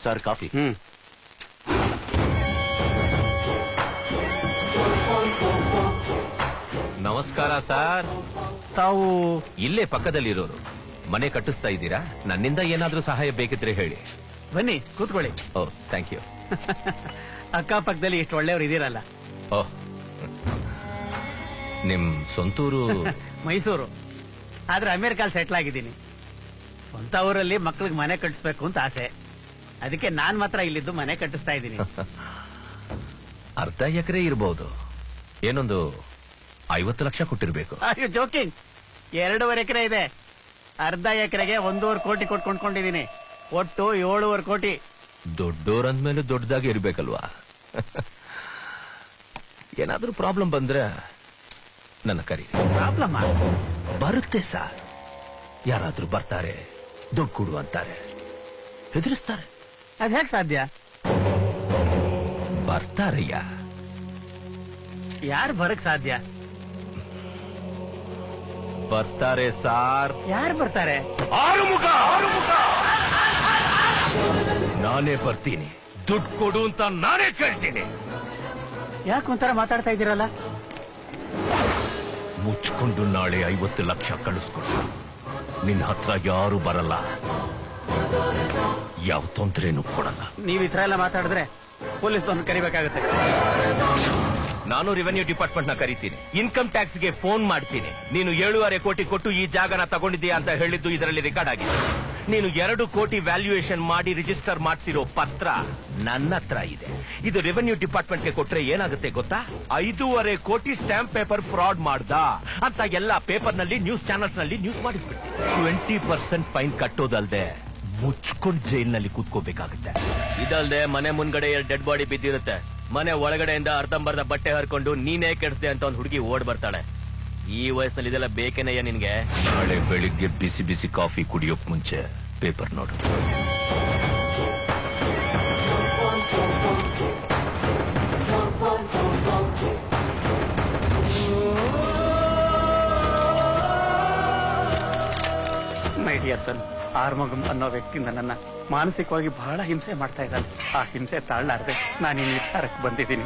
Sir coffee. ನಮಸ್ಕಾರ sir. ತಾವು ಇಲ್ಲೇ ಪಕ್ಕದಲ್ಲಿರೋರು. ಮನೆ ಕಟ್ಟಿಸ್ತಾ ಇದ್ದೀರಾ? ನನ್ನಿಂದ ಏನಾದ್ರೂ ಸಹಾಯ ಬೇಕಿದ್ರೆ ಹೇಳಿ. ಬನ್ನಿ ಕೂತ್ಕೊಳ್ಳಿ. ಓ ಥ್ಯಾಂಕ್ ಯು. ಅಕ್ಕಪಕ್ಕದಲ್ಲಿ ಇಷ್ಟು ಒಳ್ಳೆಯವರು ಇದೀರಲ್ಲ. ಓಹ್, ನಿಮ್ ಸ್ವಂತೂರು? ಮೈಸೂರು, ಆದ್ರೆ ಅಮೆರಿಕಾಲ್ ಸೆಟ್ಲ್ ಆಗಿದ್ದೀನಿ. ಸ್ವಂತ ಊರಲ್ಲಿ ಮಕ್ಳಿಗೆ ಮನೆ ಕಟ್ಟಿಸ್ಬೇಕು ಅಂತ ಆಸೆ. ಅದಕ್ಕೆ ನಾನ್ ಮಾತ್ರ ಇಲ್ಲಿದ್ದು ಮನೆ ಕಟ್ಟಿಸ್ತಾ ಇದ್ದೀನಿ. ಅರ್ಧ ಎಕರೆ ಇರಬಹುದು. ಏನೊಂದು 50 ಲಕ್ಷ ಕೊಟ್ಟಿರ್ಬೇಕು. ಅಯ್ಯೋ ಜೋಕಿಂಗ್, 2.5 ಎಕರೆ ಇದೆ. ಅರ್ಧ ಎಕರೆಗೆ 1.5 ಕೋಟಿ ಕೊಟ್ಕೊಂಡಿದ್ದೀನಿ. ಒಟ್ಟು 7.5 ಕೋಟಿ. ದೊಡ್ಡೋರಂದ್ಮೇಲೆ ದೊಡ್ಡದಾಗಿ ಇರ್ಬೇಕಲ್ವಾ? ಏನಾದ್ರೂ ಪ್ರಾಬ್ಲಮ್ ಬಂದ್ರೆ ನನ್ನ ಕರಿ. ಪ್ರಾಬ್ಲಮ್ ಬರುತ್ತೆ ಸರ್. ಯಾರಾದ್ರೂ ಬರ್ತಾರೆ, ದುಡ್ಡು ಕೊಡು ಅಂತಾರೆ, ಹೆದರಿಸ್ತಾರೆ. ಅದ್ ಹೇಗ್ ಸಾಧ್ಯ? ಬರ್ತಾರಯ್ಯ. ಯಾರು ಬರಕ್ ಸಾಧ್ಯ? ಬರ್ತಾರೆ ಸಾರ್. ಯಾರು ಬರ್ತಾರೆ? ಆರುಮುಖ ನಾನೇ ಬರ್ತೀನಿ. ದುಡ್ಡು ಕೊಡು ಅಂತ ನಾನೇ ಕೇಳ್ತೀನಿ. ಯಾಕೆ ಒಂಥರ ಮಾತಾಡ್ತಾ ಇದ್ದೀರಲ್ಲ? ಮುಚ್ಕೊಂಡು ನಾಳೆ 50 ಲಕ್ಷ ಕಳಿಸ್ಕೊಡು. ನಿನ್ನ ಹತ್ರ ಯಾರು ಬರಲ್ಲ, ಯಾವ ತೊಂದರೆನೂ ಕೊಡಲ್ಲ. ನೀವ್ ಈ ತರ ಎಲ್ಲ ಮಾತಾಡಿದ್ರೆ ಪೊಲೀಸ್ ಒಂದು ಕರಿಬೇಕಾಗುತ್ತೆ. ನಾನು ರೆವೆನ್ಯೂ ಡಿಪಾರ್ಟ್ಮೆಂಟ್ ನ ಕರಿತೀನಿ. ಇನ್ಕಮ್ ಟ್ಯಾಕ್ಸ್ ಗೆ ಫೋನ್ ಮಾಡ್ತೀನಿ. ನೀನು 7.5 ಕೋಟಿ ಕೊಟ್ಟು ಈ ಜಾಗನ ತಗೊಂಡಿದ್ದೀಯಾ ಅಂತ ಹೇಳಿದ್ದು ಇದರಲ್ಲಿ ರೆಕಾರ್ಡ್ ಆಗಿದೆ. ನೀನು 2 ಕೋಟಿ ವ್ಯಾಲ್ಯೂಯೇಷನ್ ಮಾಡಿ ರಿಜಿಸ್ಟರ್ ಮಾಡಿಸಿರೋ ಪತ್ರ ನನ್ನ ಹತ್ರ ಇದೆ. ಇದು ರೆವೆನ್ಯೂ ಡಿಪಾರ್ಟ್ಮೆಂಟ್ ಗೆ ಕೊಟ್ರೆ ಏನಾಗುತ್ತೆ ಗೊತ್ತಾ? 5.5 ಕೋಟಿ ಸ್ಟಾಂಪ್ ಪೇಪರ್ ಫ್ರಾಡ್ ಮಾಡ್ದ ಅಂತ ಎಲ್ಲಾ ಪೇಪರ್ ನಲ್ಲಿ, ನ್ಯೂಸ್ ಚಾನಲ್ಸ್ ನಲ್ಲಿ ನ್ಯೂಸ್ ಮಾಡಿಸ್ಬಿಡ್ತೀನಿ. 20% ಫೈನ್ ಕಟ್ಟೋದಲ್ದೆ ಮುಚ್ಕೊಂಡು ಜೈಲ್ನಲ್ಲಿ ಕೂತ್ಕೋಬೇಕಾಗುತ್ತೆ. ಇದಲ್ದೆ ಮನೆ ಮುಂದ್ಗಡೆ 2 ಡೆಡ್ ಬಾಡಿ ಬಿದ್ದಿರುತ್ತೆ. ಮನೆ ಒಳಗಡೆಯಿಂದ ಅರ್ಧಂಬರ್ಧ ಬಟ್ಟೆ ಹರ್ಕೊಂಡು ನೀನೇ ಕೆಡ್ಸ್ದೆ ಅಂತ ಒಂದು ಹುಡುಗಿ ಓಡ್ ಬರ್ತಾಳೆ. ಈ ವಯಸ್ಸಲ್ಲಿ ಇದೆಲ್ಲ ಬೇಕೇನಯ್ಯ ನಿನ್ಗೆ? ನಾಳೆ ಬೆಳಿಗ್ಗೆ ಬಿಸಿ ಬಿಸಿ ಕಾಫಿ ಕುಡಿಯೋಕ್ ಮುಂಚೆ ಪೇಪರ್ ನೋಡು. ಮೈ ಡಿಯರ್ ಸನ್, ಆರ್ಮಗಂ ಅನ್ನೋ ವ್ಯಕ್ತಿ ನನ್ನನ್ನ ಮಾನಸಿಕವಾಗಿ ಬಹಳ ಹಿಂಸೆ ಮಾಡ್ತಾ ಇದ್ದಾನೆ. ಆ ಹಿಂಸೆ ತಾಳಲಾರ್ದೆ ನಾನು ಈ ನಿರ್ಧಾರಕ್ಕೆ ಬಂದಿದ್ದೀನಿ.